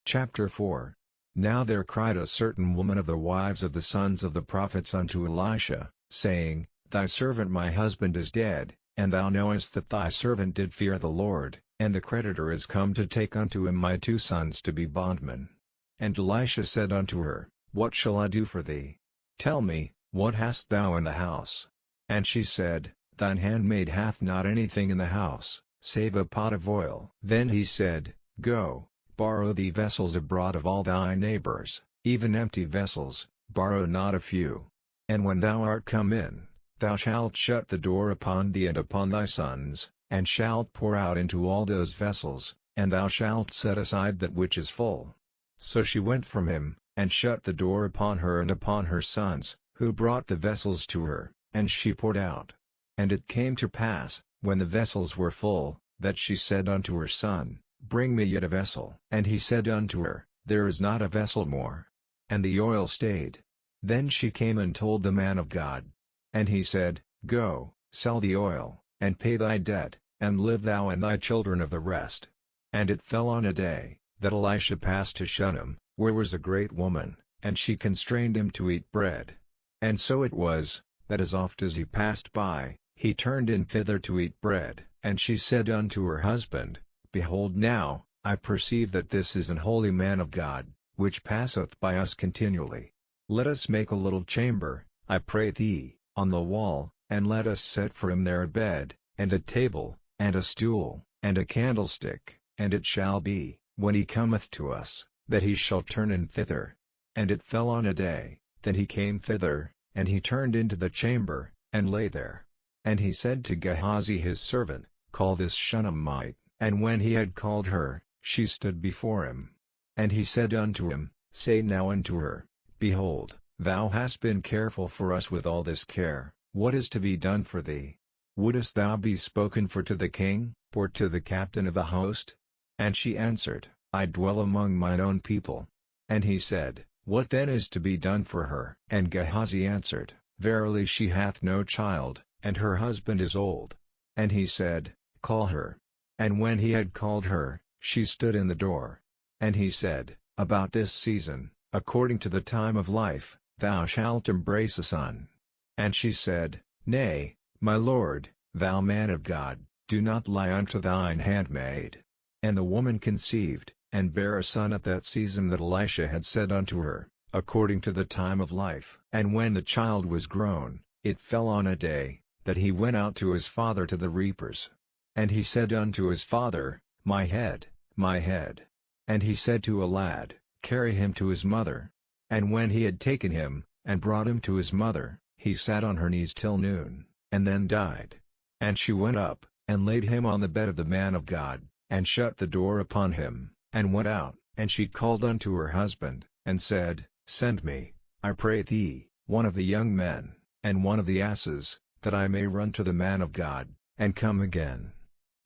Chapter 4. Now there cried a certain woman of the wives of the sons of the prophets unto Elisha, saying, Thy servant my husband is dead, and thou knowest that thy servant did fear the Lord, and the creditor is come to take unto him my 2 sons to be bondmen. And Elisha said unto her, What shall I do for thee? Tell me, what hast thou in the house? And she said, Thine handmaid hath not anything in the house, save a pot of oil. Then he said, Go, borrow thee vessels abroad of all thy neighbors, even empty vessels, borrow not a few. And when thou art come in, thou shalt shut the door upon thee and upon thy sons, and shalt pour out into all those vessels, and thou shalt set aside that which is full. So she went from him, and shut the door upon her and upon her sons, who brought the vessels to her, and she poured out. And it came to pass, when the vessels were full, that she said unto her son, Bring me yet a vessel. And he said unto her, There is not a vessel more. And the oil stayed. Then she came and told the man of God. And he said, Go, sell the oil, and pay thy debt, and live thou and thy children of the rest. And it fell on a day, that Elisha passed to Shunem, where was a great woman, and she constrained him to eat bread. And so it was, that as oft as he passed by, he turned in thither to eat bread. And she said unto her husband, Behold now, I perceive that this is an holy man of God, which passeth by us continually. Let us make a little chamber, I pray thee, on the wall, and let us set for him there a bed, and a table, and a stool, and a candlestick. And it shall be, when he cometh to us, that he shall turn in thither. And it fell on a day, that he came thither, and he turned into the chamber, and lay there. And he said to Gehazi his servant, Call this Shunammite. And when he had called her, she stood before him. And he said unto him, Say now unto her, Behold, thou hast been careful for us with all this care, what is to be done for thee? Wouldest thou be spoken for to the king, or to the captain of the host? And she answered, I dwell among mine own people. And he said, What then is to be done for her? And Gehazi answered, Verily she hath no child, and her husband is old. And he said, Call her. And when he had called her, she stood in the door. And he said, About this season, according to the time of life, thou shalt embrace a son. And she said, Nay, my lord, thou man of God, do not lie unto thine handmaid. And the woman conceived, and bare a son at that season that Elisha had said unto her, according to the time of life. And when the child was grown, it fell on a day, that he went out to his father to the reapers. And he said unto his father, My head, my head. And he said to a lad, Carry him to his mother. And when he had taken him, and brought him to his mother, he sat on her knees till noon, and then died. And she went up, and laid him on the bed of the man of God, and shut the door upon him, and went out. And she called unto her husband, and said, Send me, I pray thee, one of the young men, and one of the asses, that I may run to the man of God, and come again.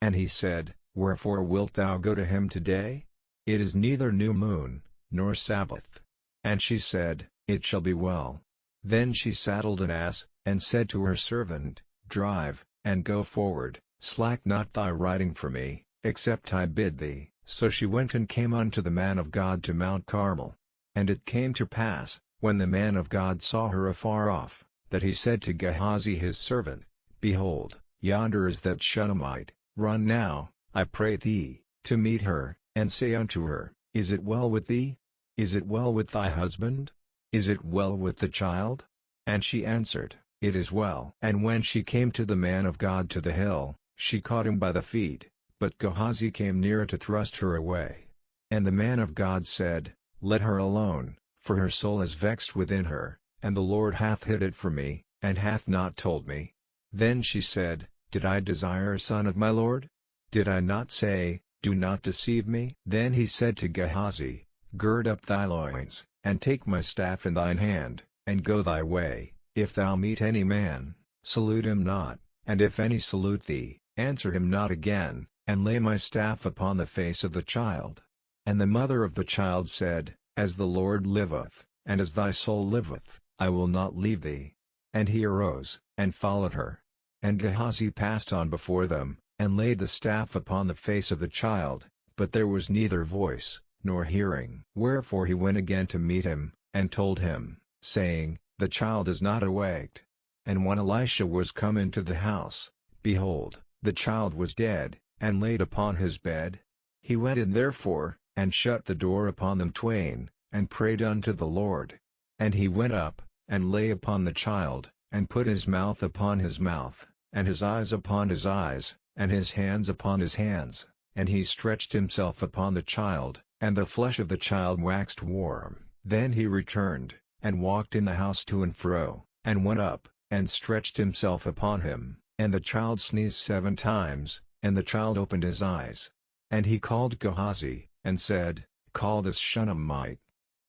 And he said, Wherefore wilt thou go to him today? It is neither new moon, nor Sabbath. And she said, It shall be well. Then she saddled an ass, and said to her servant, Drive, and go forward, slack not thy riding for me, except I bid thee. So she went and came unto the man of God to Mount Carmel. And it came to pass, when the man of God saw her afar off, that he said to Gehazi his servant, Behold, yonder is that Shunammite. Run now, I pray thee, to meet her, and say unto her, Is it well with thee? Is it well with thy husband? Is it well with the child? And she answered, It is well. And when she came to the man of God to the hill, she caught him by the feet, but Gehazi came near to thrust her away. And the man of God said, Let her alone, for her soul is vexed within her, and the Lord hath hid it from me, and hath not told me. Then she said, Did I desire a son of my Lord? Did I not say, Do not deceive me? Then he said to Gehazi, Gird up thy loins, and take my staff in thine hand, and go thy way. If thou meet any man, salute him not, and if any salute thee, answer him not again, and lay my staff upon the face of the child. And the mother of the child said, As the Lord liveth, and as thy soul liveth, I will not leave thee. And he arose, and followed her. And Gehazi passed on before them, and laid the staff upon the face of the child, but there was neither voice, nor hearing. Wherefore he went again to meet him, and told him, saying, The child is not awaked. And when Elisha was come into the house, behold, the child was dead, and laid upon his bed. He went in therefore, and shut the door upon them twain, and prayed unto the Lord. And he went up, and lay upon the child, and put his mouth upon his mouth, and his eyes upon his eyes, and his hands upon his hands, and he stretched himself upon the child, and the flesh of the child waxed warm. Then he returned, and walked in the house to and fro, and went up, and stretched himself upon him, and the child sneezed 7 times, and the child opened his eyes. And he called Gehazi, and said, Call this Shunammite.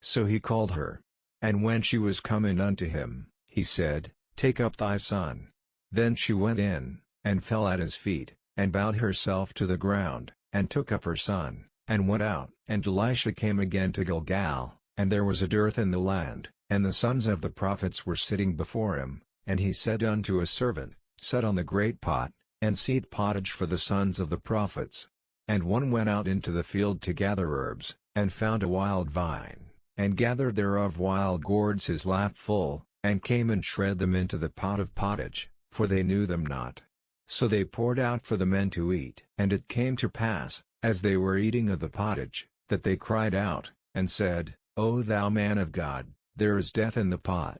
So he called her. And when she was come in unto him, he said, Take up thy son. Then she went in, and fell at his feet, and bowed herself to the ground, and took up her son, and went out. And Elisha came again to Gilgal, and there was a dearth in the land, and the sons of the prophets were sitting before him. And he said unto a servant, Set on the great pot, and seethe pottage for the sons of the prophets. And one went out into the field to gather herbs, and found a wild vine, and gathered thereof wild gourds his lap full, and came and shred them into the pot of pottage, for they knew them not. So they poured out for the men to eat. And it came to pass, as they were eating of the pottage, that they cried out, and said, O thou man of God, there is death in the pot.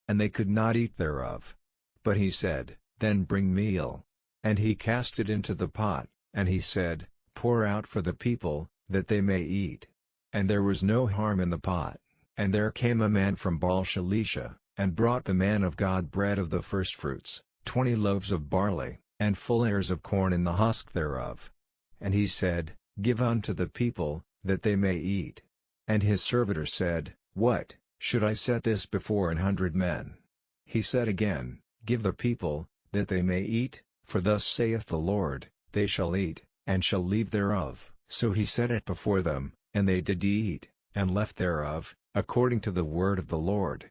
And they could not eat thereof. But he said, Then bring meal. And he cast it into the pot, and he said, Pour out for the people, that they may eat. And there was no harm in the pot. And there came a man from Baal-shalisha, and brought the man of God bread of the firstfruits, 20 loaves of barley, and full ears of corn in the husk thereof. And he said, Give unto the people, that they may eat. And his servitor said, What, should I set this before 100 men? He said again, Give the people, that they may eat, for thus saith the Lord, They shall eat, and shall leave thereof. So he set it before them, and they did eat, and left thereof, according to the word of the Lord.